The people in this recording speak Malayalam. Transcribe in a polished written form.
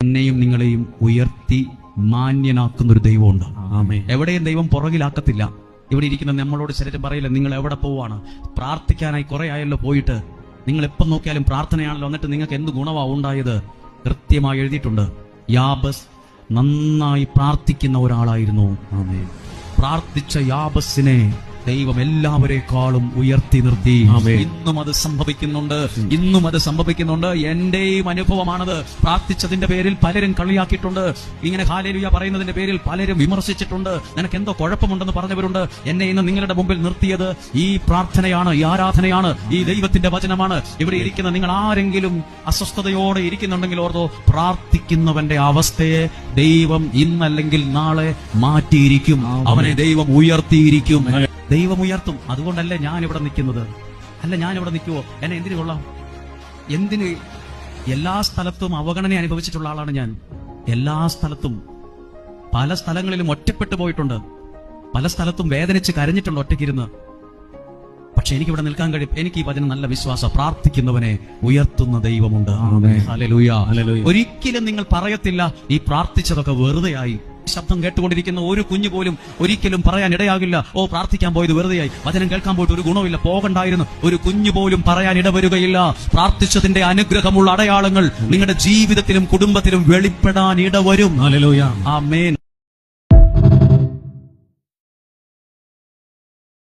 എന്നെയും നിങ്ങളെയും ഉയർത്തി മാന്യനാക്കുന്ന ഒരു ദൈവമുണ്ട്. എവിടെയും ദൈവം പുറകിലാക്കത്തില്ല. ഇവിടെ ഇരിക്കുന്ന നമ്മളോട് ചിലരും പറയില്ല, നിങ്ങൾ എവിടെ പോവാണ്? പ്രാർത്ഥിക്കാനായി കുറെ ആയല്ലോ പോയിട്ട്, നിങ്ങൾ എപ്പം നോക്കിയാലും പ്രാർത്ഥനയാണല്ലോ, എന്നിട്ട് നിങ്ങൾക്ക് എന്ത് ഗുണമാ ഉണ്ടായത്? കൃത്യമായി എഴുതിയിട്ടുണ്ട്. യാബസ് നന്നായി പ്രാർത്ഥിക്കുന്ന ഒരാളായിരുന്നു. പ്രാർത്ഥിച്ച യാബസിനെ ദൈവം എല്ലാവരെക്കാളും ഉയർത്തി നിർത്തി. ഇന്നും അത് സംഭവിക്കുന്നുണ്ട്. എന്റെയും അനുഭവമാണത്. പ്രാർത്ഥിച്ചതിന്റെ പേരിൽ പലരും കളിയാക്കിയിട്ടുണ്ട്. ഇങ്ങനെ ഹല്ലേലൂയ പറയുന്നതിന്റെ പേരിൽ പലരും വിമർശിച്ചിട്ടുണ്ട്. നിനക്ക് എന്തോ കുഴപ്പമുണ്ടെന്ന് പറഞ്ഞവരുണ്ട്. എന്നെ ഇന്ന് നിങ്ങളുടെ മുമ്പിൽ നിർത്തിയത് ഈ പ്രാർത്ഥനയാണ്, ഈ ആരാധനയാണ്, ഈ ദൈവത്തിന്റെ വചനമാണ്. ഇവിടെ ഇരിക്കുന്ന നിങ്ങൾ ആരെങ്കിലും അസ്വസ്ഥതയോടെ ഇരിക്കുന്നുണ്ടെങ്കിൽ ഓർത്തോ, പ്രാർത്ഥിക്കുന്നവന്റെ അവസ്ഥയെ ദൈവം ഇന്നല്ലെങ്കിൽ നാളെ മാറ്റിയിരിക്കും. അവനെ ദൈവം ഉയർത്തിയിരിക്കും. ദൈവം ഉയർത്തും. അതുകൊണ്ടല്ലേ ഞാൻ ഇവിടെ നിൽക്കുന്നത്. അല്ല, ഞാൻ ഇവിടെ നിൽക്കുവോ? എന്നെ എന്തിനു കൊള്ളാം? എന്തിന്? എല്ലാ സ്ഥലത്തും അവഗണന അനുഭവിച്ചിട്ടുള്ള ആളാണ് ഞാൻ. എല്ലാ സ്ഥലത്തും, പല സ്ഥലങ്ങളിലും ഒറ്റപ്പെട്ടു പോയിട്ടുണ്ട്. പല സ്ഥലത്തും വേദനിച്ച് കരഞ്ഞിട്ടുണ്ട് ഒറ്റയ്ക്കിരുന്ന്. പക്ഷെ എനിക്കിവിടെ നിൽക്കാൻ കഴിയും. എനിക്ക് ഈ വചനം നല്ല വിശ്വാസം. പ്രാർത്ഥിക്കുന്നവനെ ഉയർത്തുന്ന ദൈവമുണ്ട്. ഹല്ലേലൂയ. ഒരിക്കലും നിങ്ങൾ പറയത്തില്ല ഈ പ്രാർത്ഥിച്ചതൊക്കെ വെറുതെയായി. ശബ്ദം കേട്ടുകൊണ്ടിരിക്കുന്ന ഒരു കുഞ്ഞു പോലും ഒരിക്കലും പറയാൻ ഇടയാകില്ല, ഓ പ്രാർത്ഥിക്കാൻ പോയത് വെറുതെയായി, വചനം കേൾക്കാൻ പോയിട്ട് ഒരു ഗുണമില്ല, പോകണ്ടായിരുന്നു. ഒരു കുഞ്ഞു പോലും പറയാൻ ഇടവരുകയില്ല. പ്രാർത്ഥിച്ചതിന്റെ അനുഗ്രഹമുള്ള അടയാളങ്ങൾ നിങ്ങളുടെ ജീവിതത്തിലും കുടുംബത്തിലും വെളിപ്പെടാൻ ഇടവരും. ഹല്ലേലൂയ. ആമേൻ.